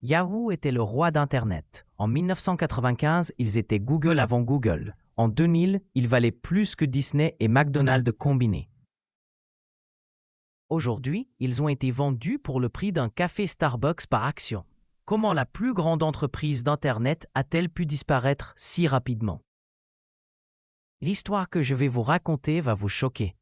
Yahoo était le roi d'Internet. En 1995, ils étaient Google avant Google. En 2000, ils valaient plus que Disney et McDonald's combinés. Aujourd'hui, ils ont été vendus pour le prix d'un café Starbucks par action. Comment la plus grande entreprise d'Internet a-t-elle pu disparaître si rapidement? L'histoire que je vais vous raconter va vous choquer.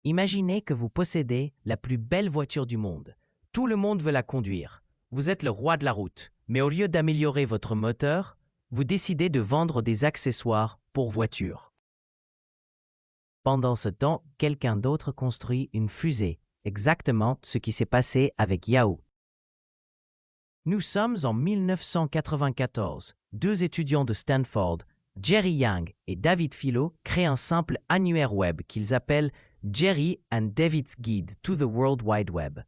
Imaginez que vous possédez la plus belle voiture du monde. Tout le monde veut la conduire. Vous êtes le roi de la route. Mais au lieu d'améliorer votre moteur, vous décidez de vendre des accessoires pour voiture. Pendant ce temps, quelqu'un d'autre construit une fusée. Exactement ce qui s'est passé avec Yahoo. Nous sommes en 1994. Deux étudiants de Stanford, Jerry Yang et David Filo, créent un simple annuaire web qu'ils appellent Jerry and David's Guide to the World Wide Web.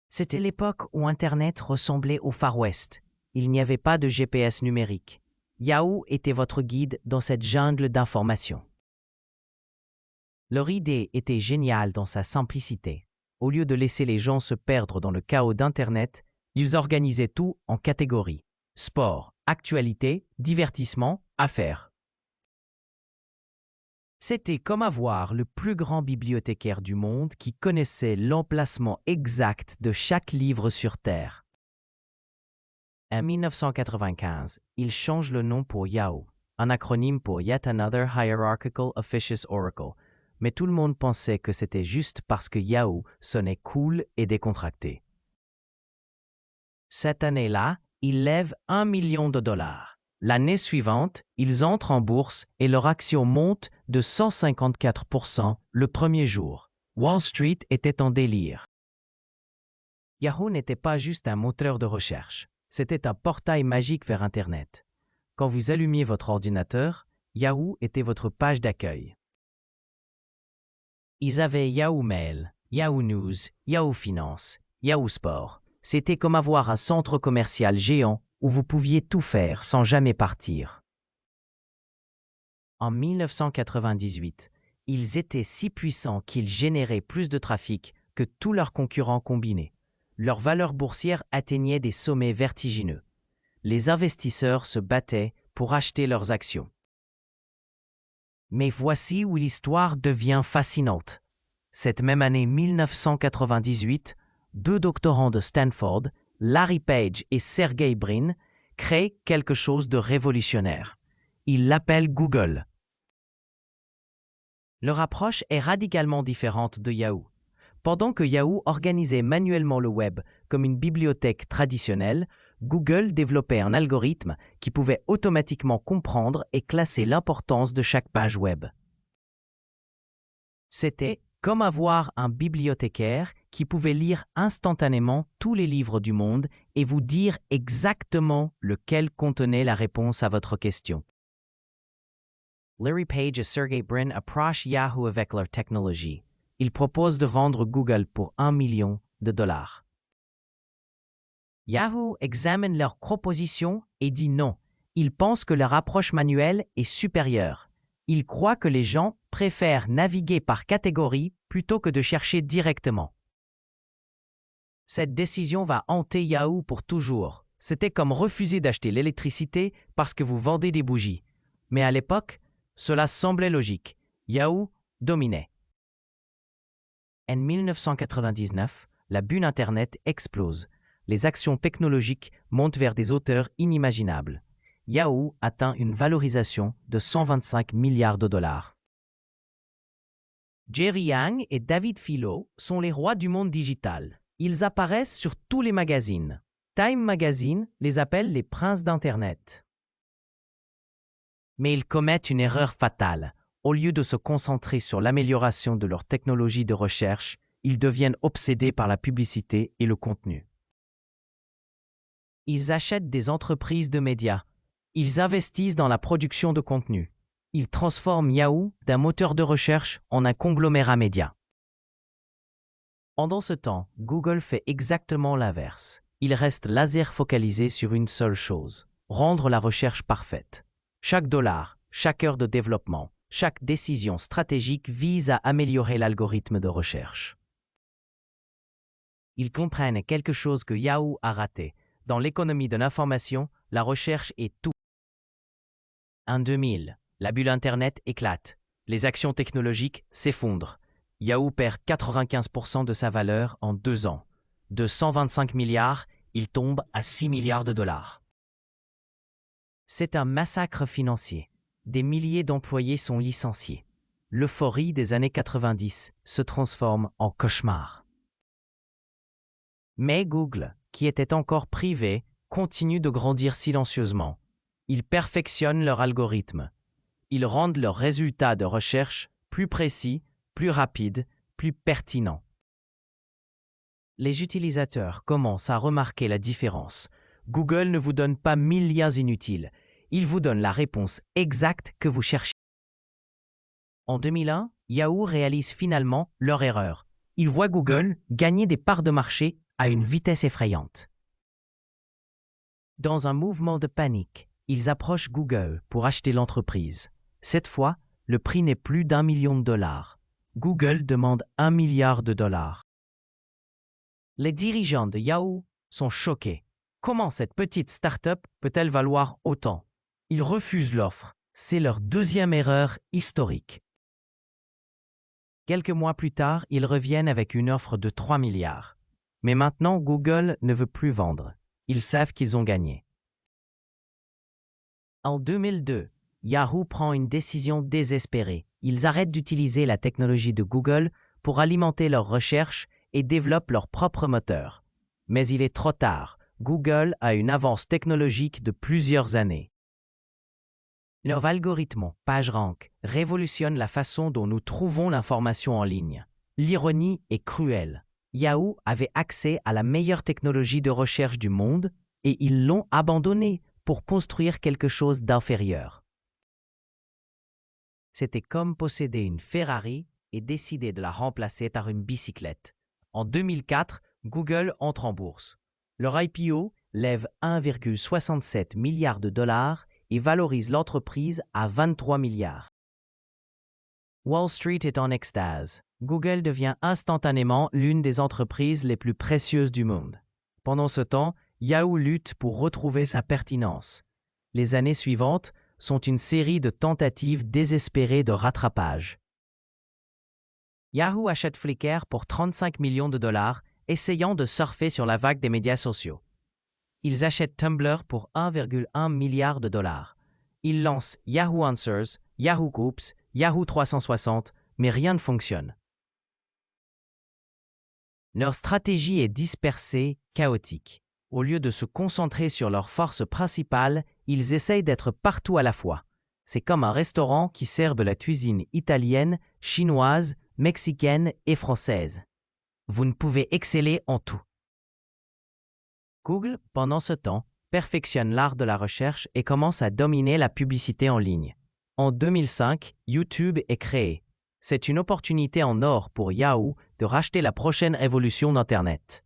C'était l'époque où Internet ressemblait au Far West. Il n'y avait pas de GPS numérique. Yahoo était votre guide dans cette jungle d'informations. Leur idée était géniale dans sa simplicité. Au lieu de laisser les gens se perdre dans le chaos d'Internet, ils organisaient tout en catégories. Sport, actualité, divertissement, affaires. C'était comme avoir le plus grand bibliothécaire du monde qui connaissait l'emplacement exact de chaque livre sur Terre. En 1995, il change le nom pour Yahoo, un acronyme pour Yet Another Hierarchical Officious Oracle, mais tout le monde pensait que c'était juste parce que Yahoo sonnait cool et décontracté. Cette année-là, ils lèvent $1 million. L'année suivante, ils entrent en bourse et leur action monte de 154% le premier jour. Wall Street était en délire. Yahoo n'était pas juste un moteur de recherche, c'était un portail magique vers Internet. Quand vous allumiez votre ordinateur, Yahoo était votre page d'accueil. Ils avaient Yahoo Mail, Yahoo News, Yahoo Finance, Yahoo Sport. C'était comme avoir un centre commercial géant où vous pouviez tout faire sans jamais partir. En 1998, ils étaient si puissants qu'ils généraient plus de trafic que tous leurs concurrents combinés. Leur valeur boursière atteignait des sommets vertigineux. Les investisseurs se battaient pour acheter leurs actions. Mais voici où l'histoire devient fascinante. Cette même année 1998, deux doctorants de Stanford, Larry Page et Sergey Brin, créent quelque chose de révolutionnaire. Ils l'appellent Google. Leur approche est radicalement différente de Yahoo. Pendant que Yahoo organisait manuellement le web comme une bibliothèque traditionnelle, Google développait un algorithme qui pouvait automatiquement comprendre et classer l'importance de chaque page web. C'était comme avoir un bibliothécaire qui pouvait lire instantanément tous les livres du monde et vous dire exactement lequel contenait la réponse à votre question. Larry Page et Sergey Brin approchent Yahoo avec leur technologie. Ils proposent de vendre Google pour $1 million. Yahoo examine leur proposition et dit non. Ils pensent que leur approche manuelle est supérieure. Ils croient que les gens préfèrent naviguer par catégorie plutôt que de chercher directement. Cette décision va hanter Yahoo pour toujours. C'était comme refuser d'acheter l'électricité parce que vous vendez des bougies. Mais à l'époque, cela semblait logique. Yahoo dominait. En 1999, la bulle Internet explose. Les actions technologiques montent vers des hauteurs inimaginables. Yahoo atteint une valorisation de $125 milliards. Jerry Yang et David Filo sont les rois du monde digital. Ils apparaissent sur tous les magazines. Time Magazine les appelle les princes d'Internet. Mais ils commettent une erreur fatale. Au lieu de se concentrer sur l'amélioration de leur technologie de recherche, ils deviennent obsédés par la publicité et le contenu. Ils achètent des entreprises de médias. Ils investissent dans la production de contenu. Ils transforment Yahoo d'un moteur de recherche en un conglomérat média. Pendant ce temps, Google fait exactement l'inverse. Il reste laser focalisé sur une seule chose, rendre la recherche parfaite. Chaque dollar, chaque heure de développement, chaque décision stratégique vise à améliorer l'algorithme de recherche. Ils comprennent quelque chose que Yahoo a raté. Dans l'économie de l'information, la recherche est tout. En 2000, la bulle Internet éclate. Les actions technologiques s'effondrent. Yahoo perd 95% de sa valeur en 2 ans. De 125 milliards, il tombe à 6 milliards de dollars. C'est un massacre financier. Des milliers d'employés sont licenciés. L'euphorie des années 90 se transforme en cauchemar. Mais Google, qui était encore privé, continue de grandir silencieusement. Ils perfectionnent leur algorithme. Ils rendent leurs résultats de recherche plus précis, plus rapides, plus pertinents. Les utilisateurs commencent à remarquer la différence. Google ne vous donne pas 1000 liens inutiles. Il vous donne la réponse exacte que vous cherchez. En 2001, Yahoo réalise finalement leur erreur. Ils voient Google gagner des parts de marché à une vitesse effrayante. Dans un mouvement de panique, ils approchent Google pour acheter l'entreprise. Cette fois, le prix n'est plus d'1 million de dollars. Google demande 1 milliard de dollars. Les dirigeants de Yahoo sont choqués. Comment cette petite start-up peut-elle valoir autant? Ils refusent l'offre. C'est leur deuxième erreur historique. Quelques mois plus tard, ils reviennent avec une offre de 3 milliards. Mais maintenant, Google ne veut plus vendre. Ils savent qu'ils ont gagné. En 2002, Yahoo prend une décision désespérée. Ils arrêtent d'utiliser la technologie de Google pour alimenter leurs recherches et développent leur propre moteur. Mais il est trop tard. Google a une avance technologique de plusieurs années. Leur algorithme PageRank révolutionne la façon dont nous trouvons l'information en ligne. L'ironie est cruelle. Yahoo avait accès à la meilleure technologie de recherche du monde et ils l'ont abandonnée pour construire quelque chose d'inférieur. C'était comme posséder une Ferrari et décider de la remplacer par une bicyclette. En 2004, Google entre en bourse. Leur IPO lève 1,67 milliard de dollars et valorise l'entreprise à 23 milliards. Wall Street est en extase. Google devient instantanément l'une des entreprises les plus précieuses du monde. Pendant ce temps, Yahoo lutte pour retrouver sa pertinence. Les années suivantes sont une série de tentatives désespérées de rattrapage. Yahoo achète Flickr pour 35 millions de dollars, essayant de surfer sur la vague des médias sociaux. Ils achètent Tumblr pour 1,1 milliard de dollars. Ils lancent Yahoo Answers, Yahoo Groups, Yahoo 360, mais rien ne fonctionne. Leur stratégie est dispersée, chaotique. Au lieu de se concentrer sur leur force principale, ils essayent d'être partout à la fois. C'est comme un restaurant qui sert de la cuisine italienne, chinoise, mexicaine et française. Vous ne pouvez exceller en tout. Google, pendant ce temps, perfectionne l'art de la recherche et commence à dominer la publicité en ligne. En 2005, YouTube est créé. C'est une opportunité en or pour Yahoo de racheter la prochaine révolution d'Internet.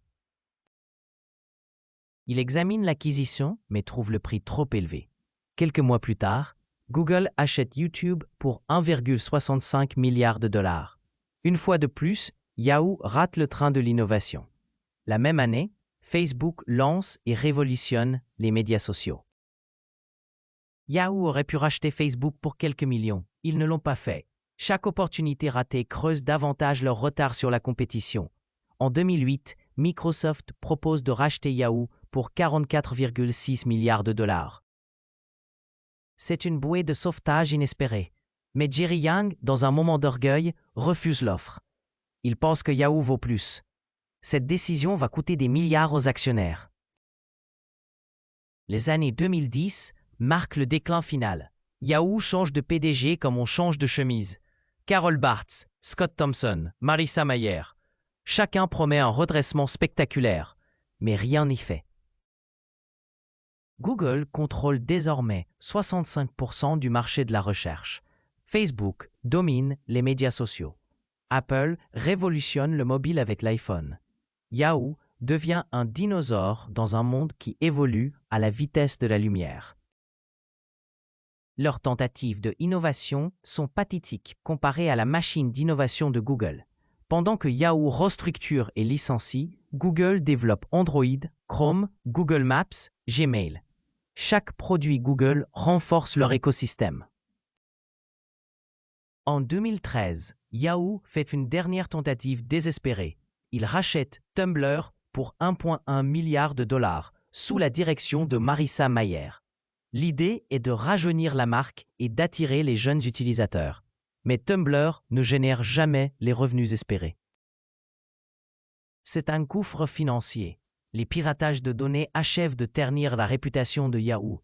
Il examine l'acquisition, mais trouve le prix trop élevé. Quelques mois plus tard, Google achète YouTube pour 1,65 milliard de dollars. Une fois de plus, Yahoo rate le train de l'innovation. La même année, Facebook lance et révolutionne les médias sociaux. Yahoo aurait pu racheter Facebook pour quelques millions. Ils ne l'ont pas fait. Chaque opportunité ratée creuse davantage leur retard sur la compétition. En 2008, Microsoft propose de racheter Yahoo pour 44,6 milliards de dollars. C'est une bouée de sauvetage inespérée. Mais Jerry Yang, dans un moment d'orgueil, refuse l'offre. Il pense que Yahoo vaut plus. Cette décision va coûter des milliards aux actionnaires. Les années 2010 marquent le déclin final. Yahoo change de PDG comme on change de chemise. Carol Bartz, Scott Thompson, Marissa Mayer. Chacun promet un redressement spectaculaire, mais rien n'y fait. Google contrôle désormais 65% du marché de la recherche. Facebook domine les médias sociaux. Apple révolutionne le mobile avec l'iPhone. Yahoo devient un dinosaure dans un monde qui évolue à la vitesse de la lumière. Leurs tentatives de innovation sont pathétiques comparées à la machine d'innovation de Google. Pendant que Yahoo restructure et licencie, Google développe Android, Chrome, Google Maps, Gmail. Chaque produit Google renforce leur écosystème. En 2013, Yahoo fait une dernière tentative désespérée. Il rachète Tumblr pour 1,1 milliard de dollars sous la direction de Marissa Mayer. L'idée est de rajeunir la marque et d'attirer les jeunes utilisateurs. Mais Tumblr ne génère jamais les revenus espérés. C'est un gouffre financier. Les piratages de données achèvent de ternir la réputation de Yahoo.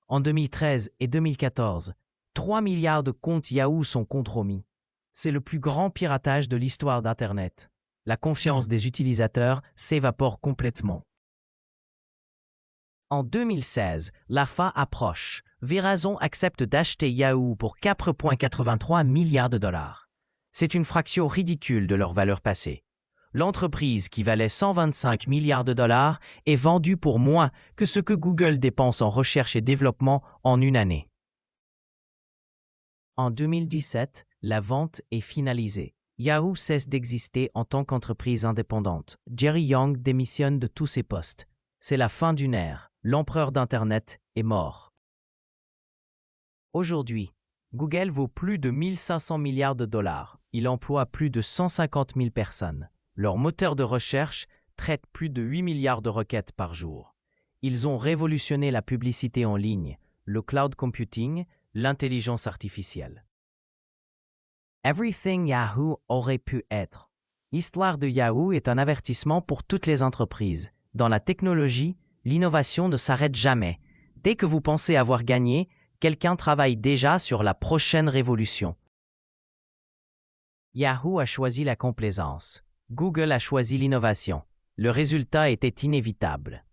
En 2013 et 2014, 3 milliards de comptes Yahoo sont compromis. C'est le plus grand piratage de l'histoire d'Internet. La confiance des utilisateurs s'évapore complètement. En 2016, la fin approche. Verizon accepte d'acheter Yahoo pour 4,83 milliards de dollars. C'est une fraction ridicule de leur valeur passée. L'entreprise qui valait 125 milliards de dollars est vendue pour moins que ce que Google dépense en recherche et développement en une année. En 2017, la vente est finalisée. Yahoo cesse d'exister en tant qu'entreprise indépendante. Jerry Yang démissionne de tous ses postes. C'est la fin d'une ère. L'empereur d'Internet est mort. Aujourd'hui, Google vaut plus de 1500 milliards de dollars. Il emploie plus de 150 000 personnes. Leur moteur de recherche traite plus de 8 milliards de requêtes par jour. Ils ont révolutionné la publicité en ligne, le cloud computing, l'intelligence artificielle. Everything Yahoo aurait pu être. L'histoire de Yahoo est un avertissement pour toutes les entreprises. Dans la technologie, l'innovation ne s'arrête jamais. Dès que vous pensez avoir gagné, quelqu'un travaille déjà sur la prochaine révolution. Yahoo a choisi la complaisance. Google a choisi l'innovation. Le résultat était inévitable.